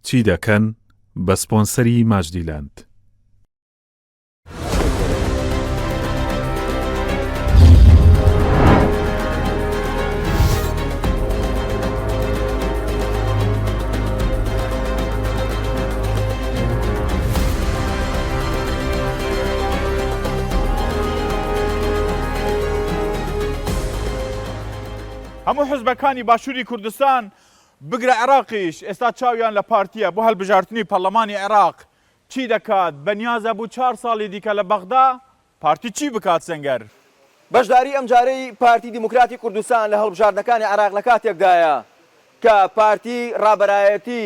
چی دەکەن بە سپۆنسەری ماجدیلاند. هەموو حزبەکانی باشووری کوردستان بگرە عێراقیش ئێستا چاویان لە پارتیە بۆ هەڵبژارتنی پەرلەمانی عێراق چی دەکات؟ بەنیازە بوو 4 ساڵی دیکە لە بەغدا پارتی چی بکات سەنگەر؟ بەشداری ئەم جارەی پارتی دیموکراتی کوردستان لە هەڵبژاردنەکانی عێراق لە کاتێکدایە کە پارتی ڕابەرایەتی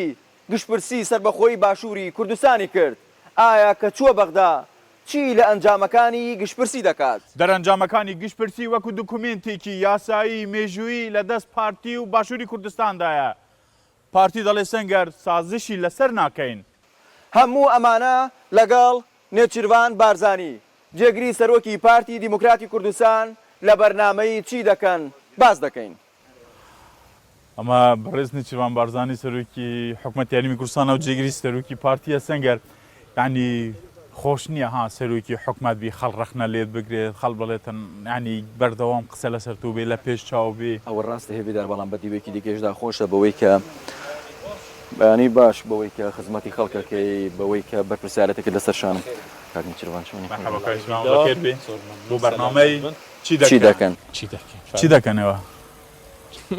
گشتپرسی سەربەخۆیی باشووری کوردستانی کرد. ئایا کە چووە بەغدا چی لە ئەنجامەکانی گشتپرسی دەکات؟ دەرەنجامەکانی گشتپرسی وەکو دوکومنتێکی یاسایی مێژووی لە دەست پارتی و باشووری کوردستاندایە. پارتی دەڵێ سەنگەر سازشی لەسەر ناکەین. هەموو ئەمانە لەگەڵ نێچیروان بارزانی جێگری سەرۆکی پارتی دیموکراتی کوردستان لە بەرنامەی چی دەکەن باز دەکەین. ئەمە بەڕێز نێچیروان بارزانی سەرۆکی حکوومەتی یاریمی کوردستان و جێگری سەرۆکی پارتیە سەنگەر یعنی خۆش نییە ها سەرۆکی حکومەت بی خەڵ ڕەخنە لێت بگرێت خەڵ بڵێتن ینی بەردەوام قسە لەسەر تو بێ لە پێش چاو بێ. ئەوە ڕاستە هێبیدار بەڵام بەدیوێکی دیکەشدا خۆشە بەوەی کە بەیانی باش بەوەی کە خزمەتی خەڵکەکەی بەوەی کە بەرپرسیارەتێکت لەسەر شانم کاک نێچیروان چۆنی بۆ بەرنامەی چی دەکەن؟ چی دەکەنەوە؟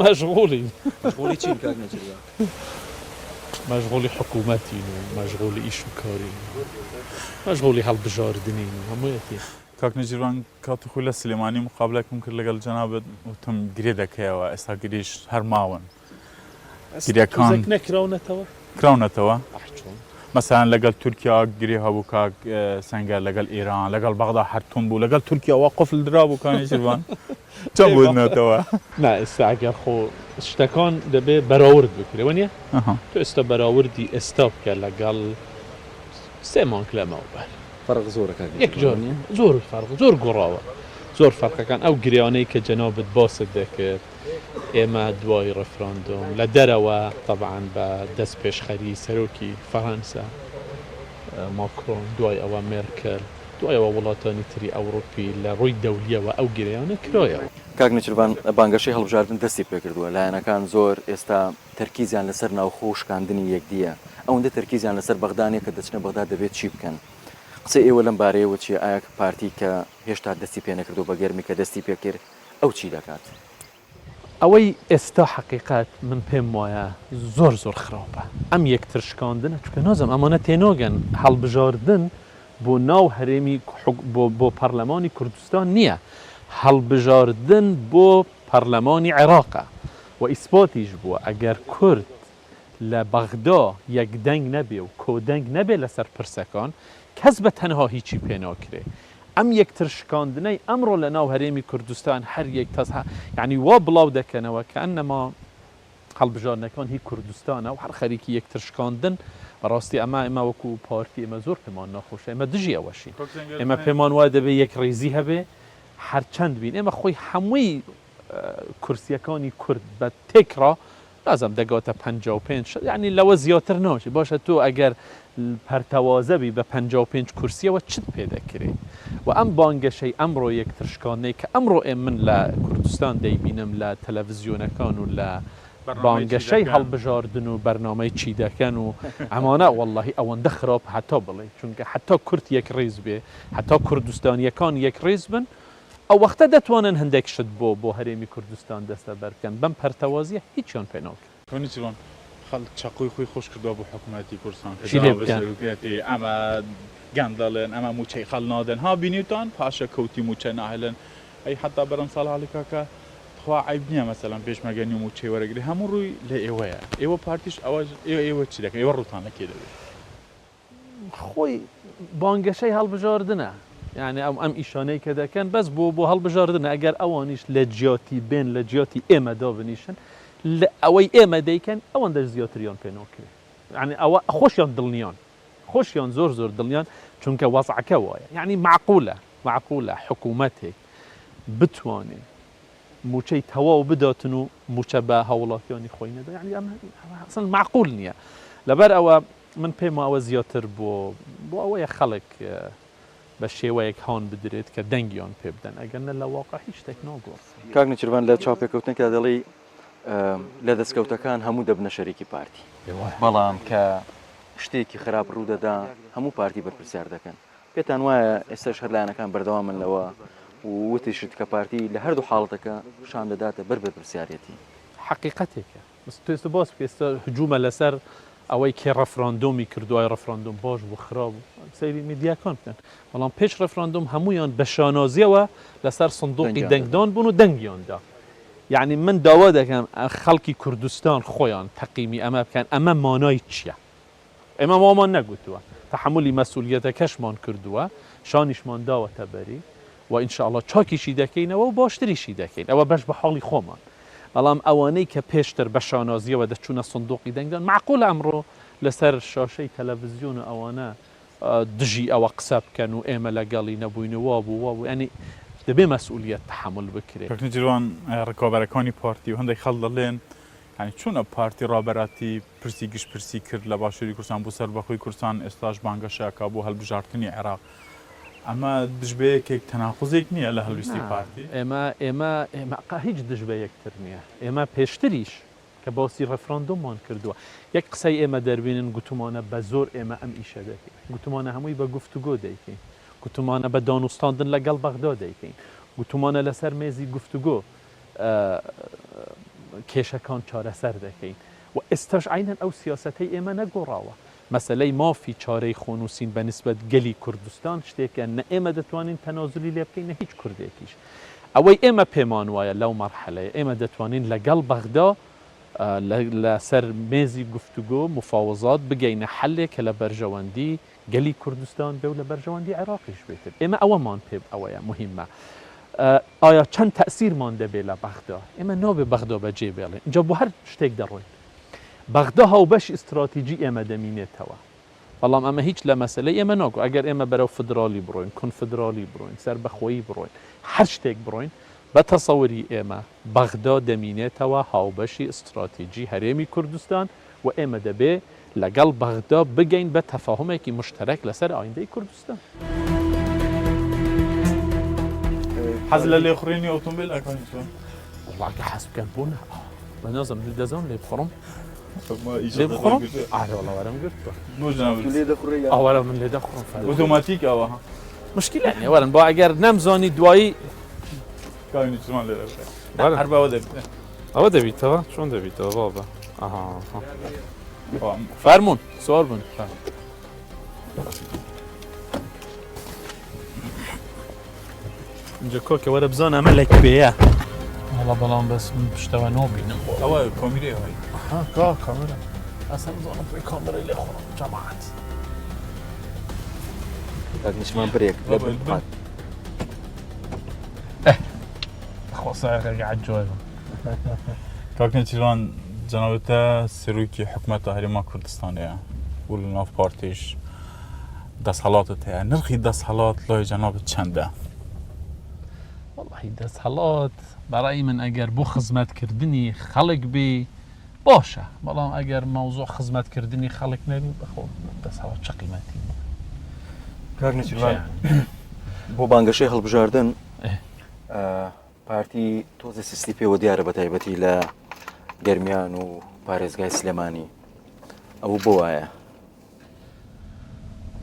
مشغولين مشغولی چین کاک نێچیروان؟ مشغولي حكومتين ومشغولي إيش وكارين مشغولي هالبجاردنين وهمويتي کاک نێچیروان کاتی خۆی لە سلێمانی مقابلەکەم کرد لەگەڵ جەنابەت وتم گرێ دەکەیەوە ئێستا گریش هەر ماون گریەکان کراونەتەوە مەسەلەن لەگەڵ تورکیا گرێ هەبوو کاک سەنگەر لەگەڵ ئێران لەگەڵ بەغدا هەرتون بوو لەگەڵ تورکیاوە قفل درابوو کاک نێچیروان چەند بوونەتەوە؟ نا ئێستا ئەگەر خۆ شتەکان دەبێ بەراورد بکرێ وەنیە تۆ ئێستا بەراوردی ئێستا بکە لەگەڵ 3 مانگ لەمەوبەر فەرق زۆرە کاک یەک جۆر زۆر فەرق زۆر گۆڕاوە زۆر فەرقەکان ئەو گریانەی کە جەنابەت باست دەکرد ئێمە دوای ڕەفراندۆم لە دەرەوە طبعاً بە دەست پێشخەری سەرۆکی فەڕەنسا ماکرۆن دوای ئەوە مێرکل دوایەوە وڵاتانی تری ئەوڕۆپی لە ڕووی دەولیەوە ئەو گرەیانە کرایەوە. کاک نێچیروان بانگەشەی هەڵبژاردن دەستی پێکردووە لایەنەکان زۆر ئێستا تەرکیزیان لەسەر ناوخۆ شکاندنی یەکدیە ئەوەندە تەرکیزیان لەسەر بەغدانێک کە دەچنە بەغدا دەبێت چی بکەن؟ قسەی ئێوە لەم بارەیەوە چیە؟ ئایا پارتی کە هێشتا دەستی پێ نەکردو بە گەرمی کە دەستی پێکرد ئەو چی دەکات؟ ئەوەی ئێستا حقیقات من پێم وایە زۆر خراپە ئەم یەکتر شکاندنە چونکە نازم ئەمانە تێنۆگەن هەڵبژاردن بۆ ناو هەرێمی بۆ پەرلەمانی کوردستان نییە هەڵبژاردن بۆ پەرلەمانی عێراقە و ئیسپاتیش بووە ئەگەر کورد لە بەغدا یەکدەنگ نەبێ و کۆدەنگ نەبێ لەسەر پرسەکان کەس بە تەنها هیچی پێ ناکرێ. ئەم یەکتر شکاندنەی ئەمڕۆ لە ناو هەرێمی کوردستان هەر یەک یعنی وا بڵاو دەکەنەوە کە ئەنەما هەڵبژاردنەکان هی کوردستانە و هەر خەریکی یەکتر شکاندن بەڕاستی ئەمە وەکو پارتی ئێمە زۆر پێمان ناخۆشە ئێمە دژی ئەوەشین ئێمە پێمان وایە دەبێ یەک ڕێزی هەبێ هەرچەند بین ئێمە خۆی هەمووی کورسیەکانی کورد بە تێکرا لازم دەگاتە 55 یعنی لەوە زیاتر ناچێت باشە تۆ ئەگەر پەرتەوازەبی بە 55 کورسیەوە چت پێ دەکرێت و ئەم بانگەشەی ئەمڕۆ یەکتر شکاندنەی کە ئەمڕۆ من لە کوردستان دەیبینم لە تەلەڤیزیۆنەکان و لە بانگەشەی هەڵبژاردن و بەرنامەی چی دەکەن و ئەمانە وەڵڵاهی ئەوەندە خراپ هەتا بڵێ چونکە هەتا کورد یەک ڕێز بێ هەتا کوردستانیەکان یەک ڕێز بن ئەو وەختە دەتوانن هەندێک شت بۆ هەرێمی کوردستان دەستە بەرکەن بەم پەرتەوازیە هیچیان پێ ناکرد. خەڵ چاقوی خۆی خۆش کردووە بۆ حکوومەتی کوردستان ئەمە گەندەڵێن ئەمە موچەی خەڵ نادەن ها بینیوتان پاشە کەوتی موچە ناهێلن ئەی حتا بەرەم ساڵ هەڵیکاکە خوا عیب نییە مەسەلەن پێشمەگەنی و موچەی وەرەگری هەموو ڕووی لە ئێوەیە ئێوە پارتیش ئێوە چی دەکەن ئێوە ڕوتانە کێ دەبێت؟ خۆی بانگەشەی هەڵبژاردنە یعنی ئەم ئیشانەی کە دەکەن بەس بۆ هەڵبژاردنە ئەگەر ئەوانیش لە جیاتی بێن لە جیاتی ئێمەدا بنیشن لە ئەوەی ئێمە دەیکەن ئەوەندە زیاتریان پێ ناکرێت یعنی ئەوە خۆشیان دڵنیان خۆشیان زۆر دڵنیان چونکە وەزعەکە وایە یعنی معقولە حکوومەتێک بتوانێت موچەی تەواو بداتن و موچە بە هەوڵاتیانی خۆی نەدا یعنی ئەمە ئەسڵ معقول نییە لەبەر ئەوە من پێم ئەوە زیاتر بۆ ئەوەیە خەڵک بە شێوەیەک هاان بدرێت کە دەنگیان پێ بدەن ئەگەنە لە واقع هیچ شتێک ناگۆڕ کاک نەچیروان لە چاوپێکەوتنێکدا دەڵی لە دەستکەوتەکان هەموو دەبنە شەریکی پارتی بەڵام کە شتێکی خراپ ڕوودەدا هەموو پارتی بەرپرسیار دەکەن پێتان وایە ئێستاش هەرلایەنەکان بەردەوامن لەوە وتیشت کە پارتی لە هەردوو حاڵەتەکە شان دەداتە بەر بەرپرسیارەتی حقیقەتێکە توێست باس پێستا هجوومە لەسەر ئەوەی کێ ڕەفراندۆمی کردووای ڕەفراندۆم باش بوو خراپ سەیری میدیاکان بکەن بەڵام پێش ڕەفراندۆم هەمویان بە شانازیەوە لەسەر سندوقی دەنگدان بوون و دەنگیاندا یعنی من داوا دەکەم خەڵکی کوردستان خۆیان تەقیمی ئەمە بکەن ئەمە مانای چییە ئێمە مامان نەگوتووە تەحملی مەسئولیەتەکەشمان کردووە شانیشمان داوەتە بەری و ئینشاءڵڵا چاکیشی دەکەینەوە و باشتریشی دەکەین ئەوە بەش بە حاڵی خۆمان بەڵام ئەوانەی کە پێشتر بە شانازیەوە دەچوونە سندوقی دەنگدان معقول ئەمڕۆ لەسەر شاشەی تەلەڤیزیۆن و ئەوانە دژی ئەوە قسە بکەن و ئێمە لەگەڵی نەبووینەوە بوو ینی دەبێ مەسئولیەت تحمل بکرێت جوان ڕکابەرەکانی پارتی و هەندێک خەڵ دەڵێن ینی چونە پارتی ڕابەراتی پرسی گشت پرسی کرد لە باشووری کوردستان بۆ سەربەخۆی کوردستان ئێستاش بانگەشەکە بۆ هەڵبژارتنی عێراق ئەمە دژبەیەکێک تەناقوزێک نییە لە هەڵویستی پارتی ئێمە هیچ دژبەیەکتر نییە ئێمە پێشتریش کە باسی ڕەفراندۆممان کردووە یەک قسەی ئێمە دەربێنن گوتمانە بە زۆر ئێمە ئەم ئیشە دەکەین گوتمانە هەمووی بە گفتوگۆ دەیکەین گوتمانە بە دانوستاندن لەگەڵ بەغدا دەیکەین گوتمانە لەسەر مێزی گفتوگۆ کێشەکان چارەسەر دەکەین و ئێستاش عینەن ئەو سیاسەتەی ئێمە نەگۆڕاوە مەسەلەی مافی چارەی خۆنووسین بە نسبەت گەلی کوردستان شتێکە نە ئێمە دەتوانین تەنازولی لێ بکەین نە هیچ کوردێکیش ئەوەی ئێمە پێمان وایە لەو مەرحەلەیە ئێمە دەتوانین لەگەڵ بەغدا لەسەر مێزی گفتوگۆ مفاوەزات بگەینە حەلێک کە لە بەرژەوەندی گەلی کوردستان بێ و لە بەرژەوەندی عێراقیش بێتن ئێمە ئەوەمان پێ ئەوەیە مهمە ئایا چەند تەسیرمان دەبێت لە بەغدا ئێمە نابێ بەغدا بەجێ بێڵێن اینجا بۆ هەر شتێک دەڕۆین بەغدا هاوبەشی استراتیجی ئێمە دەمینێتەوە بەڵام ئەمە هیچ لە مەسلەی ئێمە ناگۆ ئەگەر ئێمە بەرەو فدرالی بڕۆین کنفدرالی بڕۆین سەربەخۆیی بڕۆین هەر شتێک بڕۆین بە تەسەوری ئێمە بەغدا دەمینێتەوە هاوبەشی استراتیجی هەرێمی کوردستان و ئێمە دەبێ لەگەڵ بەغدا بگەین بە تەفاهمێکی مشتەرەک لەسەر ئایندەی کوردستان حەز لە لێخوڕینی ئۆتۆمبیل ئەکەن وڵاکە حەز بکەن بوون بەنازم دەزانم لێ بخڕم لێ بخڕم ئاوەڵاوەرم گرتوە ئاوەرە من لێ دەخڕم ئۆتۆماتیک ئەوە مشکلە نیە وەرن بۆ ئەگەر نەمزانی دوایی هەر بەوە دەبێت ئەوە دەبیتەوە چۆن دەبیتەوە بابە فەرمونون سوال بن اینجا کۆکە وەرە بزان ئەمە لەکوێیە وەڵا بەڵام بەس پشتەوە نۆبینم ئەوە کۆمیرەوەی کامێرە ئەسەر بزانم پێی کامێرەی لێ خۆڕم جەماعەت نیشمان برێک خۆسایەکەی عەجۆیە کاکن چیروان جەنابەتە سەرۆکی حکومەتە هەرێما کوردستانەیە و لە ناو پارتیش دەسەڵاتت هەیە نرخی دەسەڵات لای جەنابەت چەندە وەڵی دەسەڵات بەڕای من ئەگەر بۆ خزمەتکردنی خەڵک بێ باشە بەڵام ئەگەر مەوزوع خزمەتکردنی خەڵک نەبی بەخۆ دەسەڵات چ قیمەتی کاک نەچیروان بۆ بانگەشەی هەڵبژاردن پارتی تۆزە سستی پێوە دیارە بە تایبەتی لە گەرمیان و پارێزگای سلێمانی ئەو بۆ وایە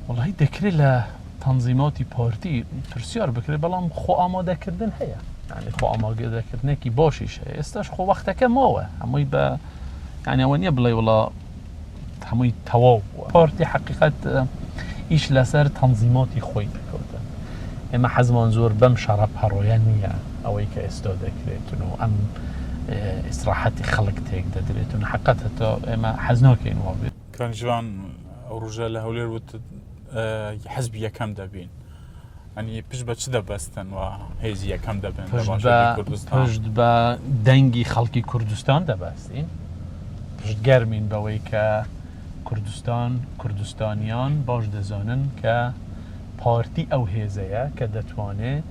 وڵی دەکرێت لە تەنزیماتی پارتی پرسیار بکرێت بەڵام خۆ ئامادەکردن هەیە ینی خۆ ئامادەکردنێکی باشیش هەیە ئێستاش خۆ وەختەکە ماوە هەمووی بە ینیەوە نییە بڵێ وڵا هەمووی تەواو بووە پارتی حقیقەت ئیش لەسەر تەنزیماتی خۆی دەکەوتە ئێمە حەزمان زۆر بەم شەڕە پەڕۆیە نییە ئەوەی کە ئێستا دەکرێتن و ئەم ئیسراحەتی خەڵک تێک دەدرێتن حقیقەت هەتا ئێمە حەز ناکەین وا بێت کانجوان ئەو ڕۆژە لە هەولێر وت حەزبی یەکەم دەبین ئەنی پشت بە چ دەبەستن و هێزی یەکەم دەبن پشت بە دەنگی خەڵکی کوردستان دەبەستین پشت گەرمین بەوەی کە کوردستانیان باش دەزانن کە پارتی ئەو هێزەیە کە دەتوانێت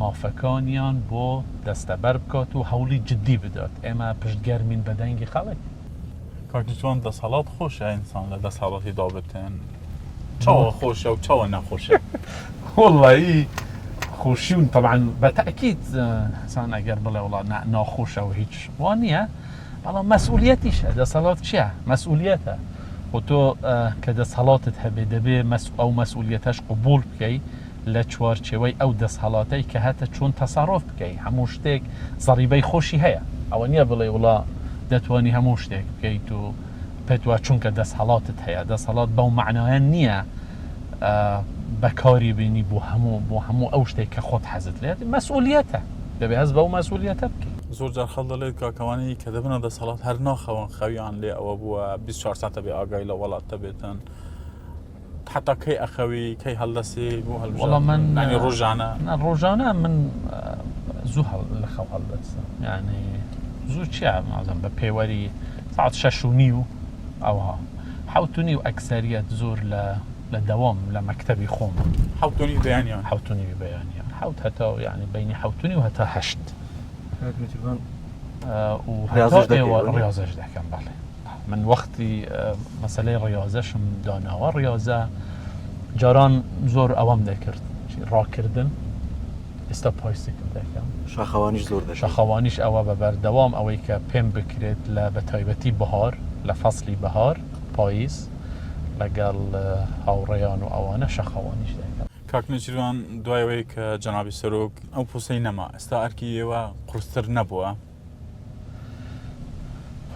مافەکانیان بۆ دەستەبەر بکات و هەوڵی جددی بدات ئێمە پشتگەرمین بە دەنگی خەڵک کاکتوان دەسەڵات خۆشە ئینسان لە دەسەڵاتی دابتێن چاوە خۆشە و چاوە نەخۆشە والله خوشيون طبعا بالتاكيد انسان اگر بلا والله ناخوشه وهيج وانيه والله مسؤوليتيش هذا صلاه شيء مسؤوليته وتو كذا صلاتها بدبي او مسؤوليتش قبول بكي لا چوارچوي او د صلاتي كهته چون تصرف بكي هموشتك ضريبي خوشي هيا اوانيه بلا والله دتواني هموشتك بكي تو بتوا چون كذا صلاتت هيا ده صلاه بو معناه نيه بەکاری بینی بۆ هەموو ئەو شتێک کە خۆت حەزت لێت مەسئولیەتە دەبێ هەست بەو مەسئولیەتە بکەیت زۆر جار خەڵ دەڵێت کاکەوانی کە دەبنە دەسەڵات هەر ناخەون خەویان لێ ئەوە بووە 24 ساعتە بێ ئاگای لە وڵاتە بێتن حتا کەی ئەخەوی کەی هەڵدەسێ بۆ وەڵام من ڕۆژانە من زوو لە خەو هەڵدەستم یعنی زوو چیە مازم بە پێوەری ساعت 6:30 ئەوها 7:30 و ئەکسەریەت زۆر لە دەوام لە مەکتەبی خۆم 7:30 بەیانیان 7:30 بەیانیان حوت هەتا یعنی بینی 7:30 و هەتا 8 ڕاضەش دەکەم بەڵێ من وەختی مەسەلەی ڕاضەشم داناوە ڕاضە جاران زۆر ئەوەم دەکرد ڕاکردن ئێستا پایسیکل دەکەم شاخەوانیش زۆر دەکەم شاخەوانیش ئەوە بە بەردەوام ئەوەی کە پێم بکرێت لە بەتایبەتی بەهار لە فەسلی بەهار پاییز لەگەڵ هاوڕێیان و ئەوانە شەخەوانیش دەکەم کاکنەجیروان دوایەوەی کە جەنابی سەرۆک ئەو پوسەی نەما ئێستا ئەرکی ئێوە قورستر نەبووە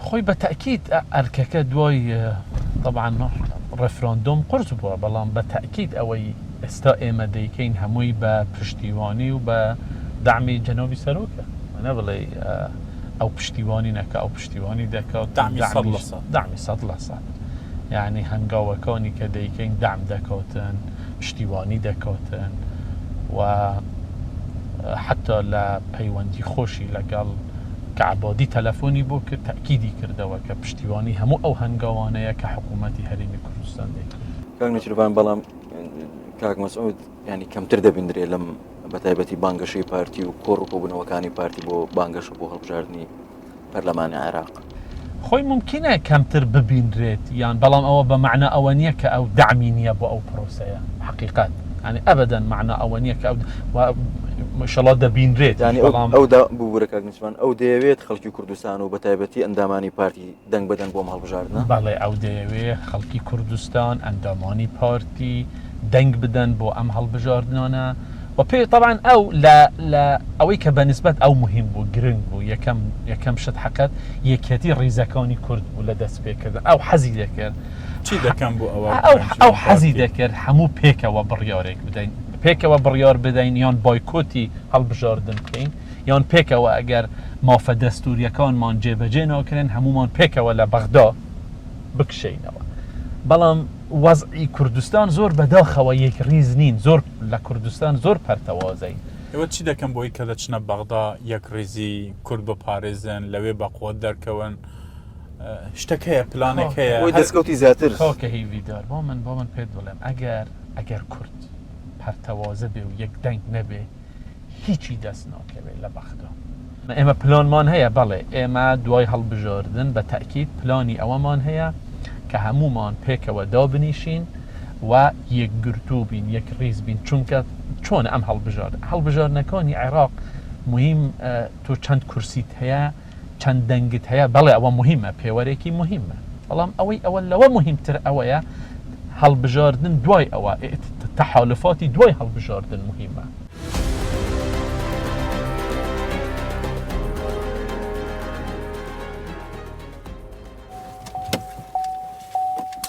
خۆی بە تەکید ئەرکەکە دوای طبعا ڕێفراندۆم قورس بووە بەڵام بە تەکید ئەوەی ئێستا ئێمە دەیکەین هەمووی بە پشتیوانی و بە دامی جەنابی سەرۆکە منە بڵێ ئەو پشتیوانی نەکە ئەو پشتیوانی دەکات دامی 100% يعني هەنگاوەکانی کە دەیکەین دام دەکەوتن پشتیوانی دەکەوتن و حتا لە پەیوەندی خۆشی لەگەڵ کەعبادی تەلەفۆنی بۆ کرد تەکیدی کردەوە کە پشتیوانی هەموو ئەو هەنگاوانەیە کە حکوومەتی هەرێمی کوردستان دەکرد کاک نەچیروان بەڵام کاک مەسعود ینی کەمتر دەبیندرێت لەم بەتایبەتی بانگەشەی پارتی و کۆڕووکۆبوونەوەکانی پارتی بۆ بانگەش و بۆ هەڵبژاردننی پەرلەمانی عێراق خۆی ممکنە کەمتر ببینرێت یان بەڵام ئەوە بە معنە ئەوە نییە کە ئەو دامی نییە بۆ ئەو پرۆسەیە حقیقت ینی ئەبەدەن معنە ئەوە نییە کە مشەڵات دەبینرێت ئەودا ببوورە کاک نەچیروان ئەو دەیەوێت خەڵکی کوردستان و بەتایبەتی ئەندامانی پارتی دەنگ بەدەن بۆم هەڵبژاردنە بەڵێ ئەو دەیەوێت خەڵکی کوردستان ئەندامانی پارتی دەنگ بدەن بۆ ئەم هەڵبژاردنانە و پێ طبعا ئەو لە ئەوەی کە بەنسبەت ئەو مهم بوو گرنگ بوو یەکەم شت حقت یەکەتی ڕیزەکانی کورد بوو لە دەست پێکردن ئەو حەزی دەکرد چی دەکەم بۆ ئەو حەزی دەکرد هەموو پێکەوە بڕیارێک بدەین پێکەوە بڕیار بدەین یان بایکۆتی هەڵبژاردن بکەین یان پێکەوە ئەگەر مافە دەستوریەکانمان جێبەجێ ناکرێن هەمومان پێکەوە لە بەغدا بکشینەوە بەڵام وەزعی کوردستان زۆر بەداخەوە یەک ڕیز نین زۆر لە کوردستان زۆر پەرتەوازەین ئێوە چی دەکەم بۆی کە دەچنە بەغدا یەک ڕێزی کورد بپارێزن لەوێ بەقوت دەرکەون شتێک هەیە پلانێک هەیە دەستکەوتی زیاتر کاکە هیویدار بۆ من پێت بڵێم ئەگەر کورد پەرتەوازە بێ و یەک دەنگ نەبێ هیچی دەست ناکەوێت لە بەغدا ئێمە پلانمان هەیە بەڵێ ئێمە دوای هەڵبژاردن بە تەکید پلانی ئەوەمان هەیە کە هەمومان پێکەوە دابنیشین و یەکگرتو بین یەک ڕیز بین چونکە چۆن ئەم هەڵبژاردنەکانی عێراق مهم تۆ چەند کورسیت هەیە چەند دەنگت هەیە بەڵێ ئەوە مهمە پێوەرێکی مهمە بەڵام ئەوە لەوە مهمتر ئەوەیە هەڵبژاردن دوای ئەوە تەحالفاتی دوای هەڵبژاردن مهمە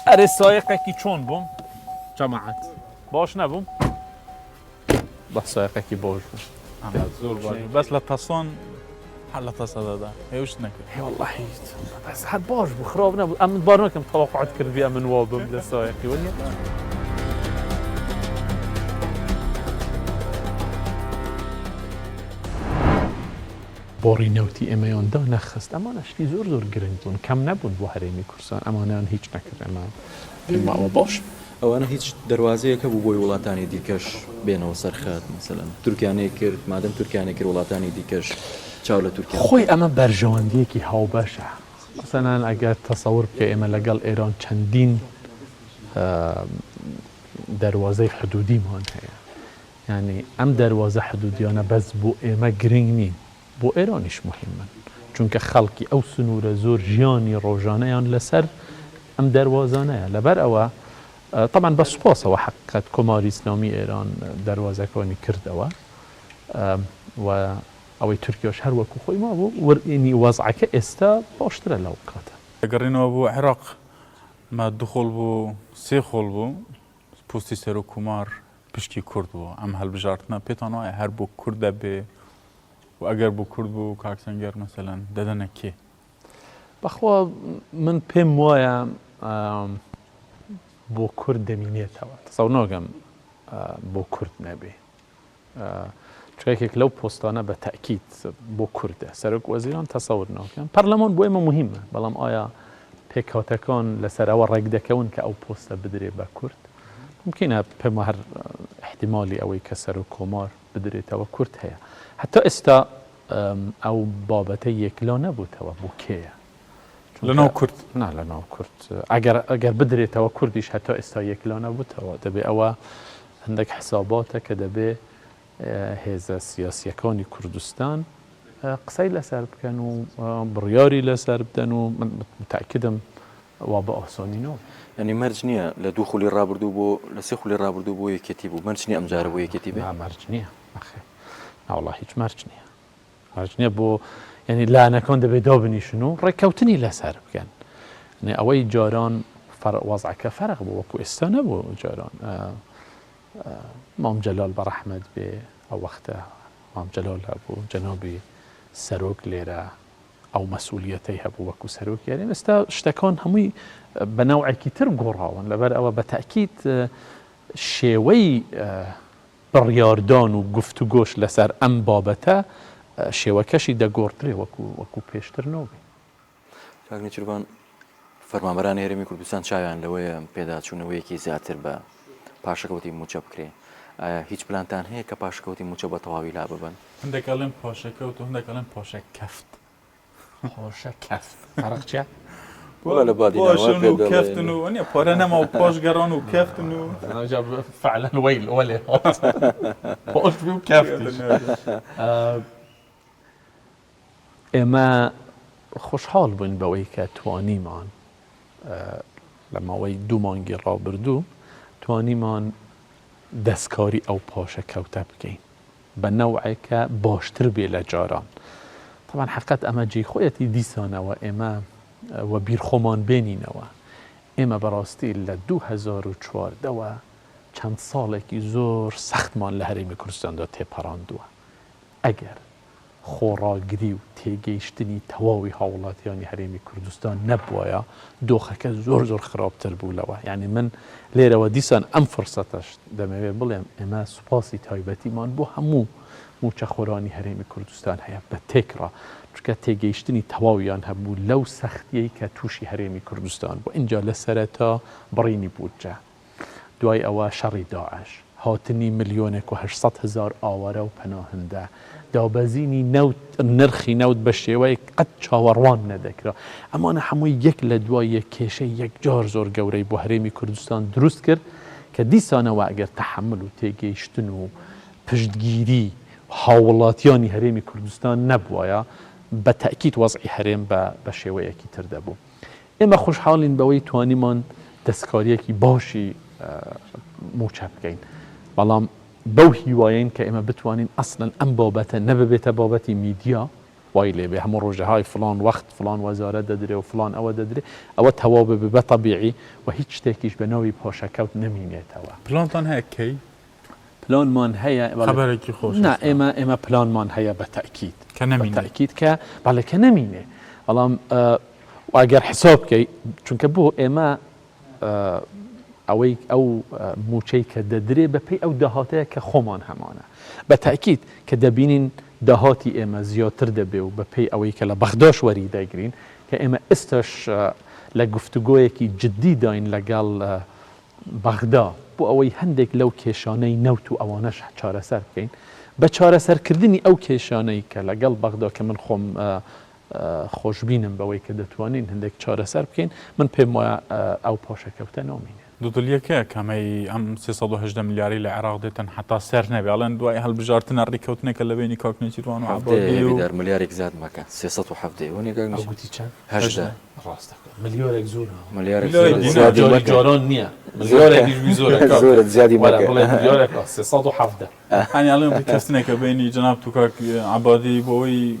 ئەرێ سایقێکی چۆن بووم جەماعەت باش نەبووم بە سایقێکی باش بوو زۆر بەس لە تەسۆن هەر لە تەسەدەدا هێوش نەکرد والله بەس هەر باش بوو خراپ نەبوو ئەم بار ناکەم تەواقعات کردی ئەمن وا بم لە سایقی وەنیە بۆڕی نەوتی ئێمەیاندا نەخست ئەمانە شتی زۆر گرنگ بوون کەم نەبوون بۆ هەرێمی کوردستان ئەمانیان هیچ نەکرد ئەمە باش ئەوانە هیچ دەواازەیەکە بوو بۆی وڵاتانی دیکەش بێنەوە سەرخات مثلەن تورکیانەی کرد مادەم تورکیانێک کرد وڵاتانی دیکەش چاو لە تورکیا خۆی ئەمە بەرژەوەندیەکی هاوبەشە مثلا اگر تصور بکە ئێمە لەگەڵ ئێران چەندین دەواازەی حدودیمان هەیە یعنی ئەم دەواازە حدودیانە بەس بۆ ئێمە گرنگ نین بۆ ئێرانیش مهمن چونکە خەڵکی ئەو سنوورە زۆر ژیانی ڕۆژانەیان لەسەر ئەم دەواازانەیە لەبەر ئەوە طبعا بە سوپاسەوە حقیقەت کۆماری ئیسلامی ئێران دەواازەکانی کردەوە و ئەوەی تورکیاش هەر وەکو خۆی ما بوو وەرئینی وەزعەکە ئێستا باشترە لەو کاتە گەڕینەوە بۆ عێراق ما دوخۆڵ بوو سێ خۆڵ بوو پستی سەر و کومار پشتی کورد بوو ئەم هەڵبژارتنە پێتان وایە هەر بۆ کوردە بێ و ئەگەر بۆ کورد بوو کاکسەنگەر مەسەلەن دەدەنە کێ بەخوا من پێم وایە بۆ کورد دەمینێتەوە تەسەوڕ ناکەم بۆ کورد نەبێ چکێک لەو پۆستانە بە تەکید بۆ کوردە سەرۆک وەزیران تەسەور ناکەم پەرلەمان بۆ ئێمە مهمە بەڵام ئایا پێکهاتەکان لەسەرەوە ڕێک دەکەون کە ئەو پۆستە بدرێ بە کورد ممکنە پێم هەر احتیمالی ئەوەی کە سەر و کۆمار بدرێتەوە کورد هەیە حتا ئێستا ئەو بابەتە یەکلا نەبووتەوە بۆ کێیە لەناو کورد نا لەناو کورد ئەگەر بدرێتەوە کوردیش هەتا ئێستا یەکلا نەبووتەوە دەبێ ئەوە هەندێک حساباتە کە دەبێ هێزە سیاسیەکانی کوردستان قسەی لەسەر بکەن و بڕیاری لەسەر بدەن و تاکیدم وا بە ئاسانینەوە ینی مەرج نییە لە دوو خولی ڕابردوو بۆ لە سێ خولی ڕابردوو بۆ یەکێتی بوو مەرج نییە ئەمجارە بۆ یەکێتی بێ مەرج نییە ناوەڵا هیچ مەرج نییە مەرج نییە بۆ ینی لایەنەکان دەبێت دابنیشن و ڕێککەوتنی لەسەر بکەن ئەوەی جاران وەزعەکە فەرق بوو وەکو ئێستا نەبوو جاران مام جەلال بەڕەحمەت بێ ئەو وەختە مام جەلال هەبوو جەنابی سەرۆک لێرە ئەو مەسئولیەتەی هەبوو وەکو سەرۆک یارێن ئێستا شتەکان هەمووی بە نەوعێکی تر گۆڕاون لەبەر ئەوە بە تەکید شێوەی بڕیاردان و گفتوگۆش لەسەر ئەم بابەتە شێوەکەشی دەگۆڕترێ وەکو پێشتر نەبێ کاک نێچیروان فەرمانبەرانی هەرێمی کوردستان چاویان لەوەیە پێداچوونەوەیەکی زیاتر بە پاشەکەوتی موچە بکرێ ئایا هیچ پلانتان هەیە کە پاشەکەوتی موچە بە تەواوی لا ببن هەندێک ئەڵێن پاشەکەوت و هەندێک ئەڵێن پاشە کەفت پاشە کەفت فەرق چییە؟ ولا پاشن و کەفتن و نیە پارە نەما و پاشگەڕان و کەفتن و فعلا وەیل وەلێ پاش و کەفتش ئێمە خۆشحاڵ بووین بەوەی کە توانیمان لە ماوەی دوو مانگی ڕابردوو توانیمان دەستکاری ئەو پاشە کەوتە بکەین بە نەوعێکە باشتر بێ لە جاران طبعا حقیقەت ئەمە جێی خۆیەتی دیسانەوە ئێمە وە بیرخۆمان بێنینەوە ئێمە بەڕاستی لە 2014ەوە چەند ساڵێکی زۆر سەختمان لە هەرێمی کوردستاندا تێپەڕاندووە ئەگەر خۆڕاگری و تێگەیشتنی تەواوی هاوڵاتیانی هەرێمی کوردستان نەبووایە دۆخەکە زۆر خراپتر بوو لەوە یعنی من لێرەوە دیسان ئەم فرسەتەش دەمەوێت بڵێم ئێمە سوپاسی تایبەتیمان بۆ هەموو موچەخۆرانی هەرێمی کوردستان هەیە بە تێکڕا چکە تێگەیشتنی تەواویان هەبوو لەو سەختیەی کە تووشی هەرێمی کوردستان بوو اینجا لە سەرەتا بڕینی بودجە دوای ئەوە شەڕی داعش هاتنی 1,800,000 ئاوارە و پەناهەندە دابەزینی نرخی نەوت بە شێوەیە قەت چاوەڕوان نەدەکرا ئەمانە هەمووی یەک لە دوای یەک کێشەی یەکجار زۆر گەورەی بۆ هەرێمی کوردستان دروست کرد کە دیسانەوە ئەگەر تەحمل و تێگەیشتن و پشتگیری هاوڵاتیانی هەرێمی کوردستان نەبووایە بە تەکید وەزعی هەرێم بە شێوەیەکی تر دەبوو ئێمە خۆشحاڵین بەوەی توانیمان دەستکاریەکی باشی موچە بکەین بەڵام بەو هیوایین کە ئێمە بتوانین ئەسڵەن ئەم بابەتە نەببێتە بابەتی میدیا وای لێبێ هەموو ڕۆژەهای فلان وەخت فلان وەزارە دەدرێ و فلان ئەوە دەدرێ ئەوە تەواو ببێ بە تەبیعی و هیچ شتێکیش بە ناوی پاشەکەوت نەمینێتەوە پلانتان هەیە کەی پلانمان هەیە خەبەرێکی خۆش نا ئێمە پلانمان هەیە بە تەکید کە نەمینێ تەکید کە بەڵێکە نەمینێ بەڵام ئەگەر حساب بکەی چونکە بۆ ئێمە ئەوەی ئەو موچەی کە دەدرێ بەپێی ئەو داهاتەیە کە خۆمان هەمانە بە تەکید کە دەبینین داهاتی ئێمە زیاتر دەبێ و بەپێی ئەوەی کە لە بەغداش وەری دەگرین کە ئێمە ئێستاش لە گفتوگۆیەکی جددی داین لەگەڵ بەغدا بۆ ئەوەی هەندێک لەو کێشانەی نەوت و ئەوانەش چارەسەر بکەین بە چارەسەرکردنی ئەو کێشانەی کە لەگەڵ بەغدا کە من خۆم خۆشببینم بەوەی کە دەتوانین هەندێک چارەسەر بکەین من پێم وایە ئەو پاشەکەوتە نامینێ دوودڵیەکە کەمەی ئەم 380 میلیاری لە عێراق دێتن حتا سەر نەبێ ئەڵەن دوای هەڵبژارتنە ڕێککەوتنێکە لە بینی کاکنێکیوان و دار ملیارێک زیاد مەکە 370 گوتی چەند ڕاستە ملیۆرێک زۆر جاران نییە زۆر زیادی ملیۆرێک 370 هەنیاڵێن کەستنێکە بینی جناب تو کاک عبادی بۆەوەی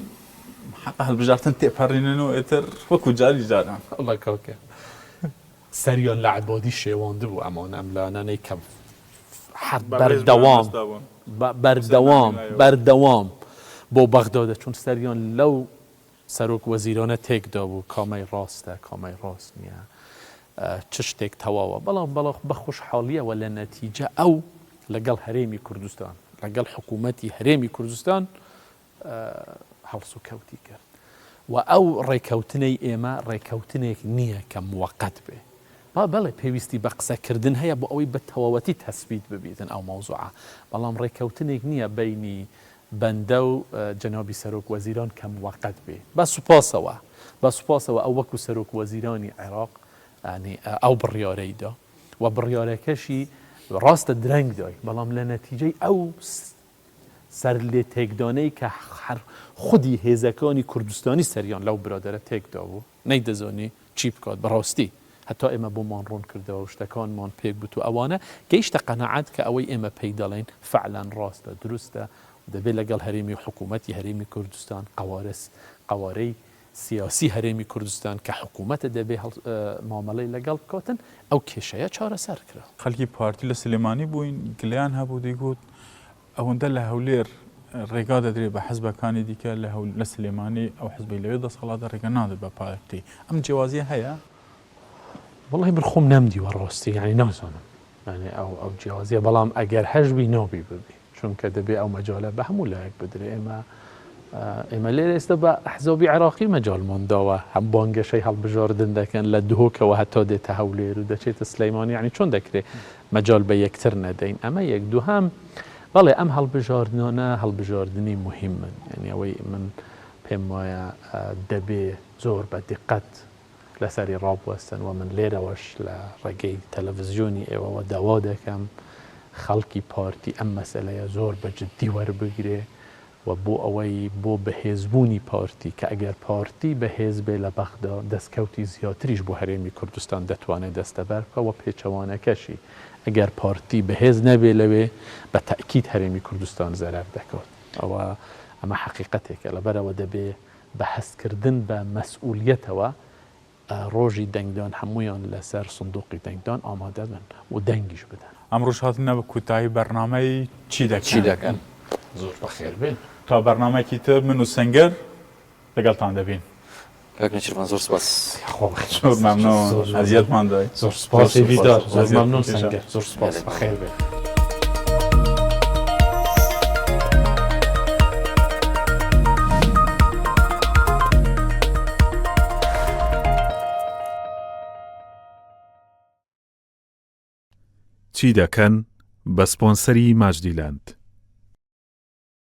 هەڵبژارتن تێپەڕینن و ئێتر وەکو جاری جاران الله کاکە سەریان لە عبادی شێواندە بوو ئەمان ئەم لانانەی کە بەردەوام بۆ بەغدادە چون سەریان لەو سەرۆک وەزیرانە تێکدا بوو کامەی ڕاستە کامەی ڕاست نییە چ شتێک تەواوە بەڵام بە خۆشحاڵیەوە لە نەتیجە ئەو لەگەڵ هەرێمی کوردستان لەگەڵ حکوومەتی هەرێمی کوردستان هەڵس و کەوتی کرد و ئەو ڕێکەوتنەی ئێمە ڕێکەوتنێک نییە کە موەقەت بێ بەڵێ پێویستی بە قسەکردن هەیە بۆ ئەوەی بە تەواوەتی تەسبیت ببیتن ئەو مەوزوعە بەڵام ڕێکەوتنێک نییە بینی بەندە و جەنابی سەرۆک وەزیران کە موەقەت بێ بە سوپاسەوە ئەو وەکو سەرۆک وەزیرانی عێراق ئەو بڕیارەیدا و بڕیارەکەشی ڕاستە درەنگ دای بەڵام لە نەتیجەی ئەو سەر لێ تێکدانەی کە خودی هێزەکانی کوردستانی سەریان لەو برادرە تێکدا بوو نەیدەزانی چی بکات بەڕاستی هەتا ئێمە بۆمان ڕوون کردەوە شتەکانمان پێک بوو و ئەوانە گەیشتە قەنەعەت کە ئەوەی ئێمە پێی دەڵێن فعلان ڕاستە دروستە دەبێت لەگەڵ هەرێمی و حکوومەتی هەرێمی کوردستان قوارەی سیاسی هەرێمی کوردستان کە حکوومەتە دەبێ مامەڵەی لەگەڵ بکەوتن ئەو کێشەیە چارەسەر کرا خەڵکی پارتی لە سلێمانی بووین گلیان هەبوو دەیگوت ئەوەندە لە هەولێر ڕێگا دەدرێت بە حزبەکانی دیکە لە سلێمانی ئەو حزبی لەوێ دەسەڵاتە ڕێگە نادێت بە پارتی ئەم جیاوازیە هەیە وڵی بخۆم نەمدیوە ڕاستی ینی نازانم ئەو جیاوازیە بەڵام ئەگەر هەژبی نابی ببی چونکە دەبێ ئەو مەجالە بە هەموو لایەک بدرێ ئێمە لێرە ئێستا بە ئەحزابی عێراقی مەجالمانداوە هەم بانگەشەی هەڵبژاردن دەکەن لە دهۆکەوە هەتا دێتە هەولێر و دەچێتە سلەیمانی یعنی چۆن دەکرێت مەجال بە یەکتر نەدەین ئەمە یەک دووهەم بەڵێ ئەم هەڵبژاردنانە هەڵبژاردننی مهمن یعنی ئەوەی من پێم وایە دەبێ زۆر بە دقت لەسەری ڕابوەستن و من لێرەوەش لە ڕێگەی تەلەڤیزیۆنی ئێوەوە داوا دەکەم خەڵکی پارتی ئەم مەسەلەیە زۆر بە جددی وەربگرێ و بۆ ئەوەی بۆ بەهێزبوونی پارتی کە ئەگەر پارتی بەهێز بێ لە بەغدا دەستکەوتی زیاتریش بۆ هەرێمی کوردستان دەتوانێت دەستەبەر بکەوە پێچەوانەکەشی ئەگەر پارتی بەهێز نەبێ لەوێ بە تەئکید هەرێمی کوردستان زەرەر دەکەوت ئەمە حەقیقەتێکە لەبەرەوە دەبێ بە هەستکردن بە مەسئولیەتەوە ڕۆژی دەنگدان هەمویان لەسەر سندوقی دەنگدان ئامادە بن و دەنگیش بدەن ئەمڕۆژ هاتنە بە کوتایی بەرنامەی چی دەکەن زۆر بەخێر بێن تا بەرنامەیەکی تر من و سەنگەر لەگەڵتان دەبین کاک نێچیروان زۆر سپاس زۆر مەمنون ئەزیەتمان دای زۆر سپاسی بیدار زۆر مەمنون سەنگەر زۆر سپاس بەخێر بێن چی دەکەن بە سپۆنسەری ماجدیلاند.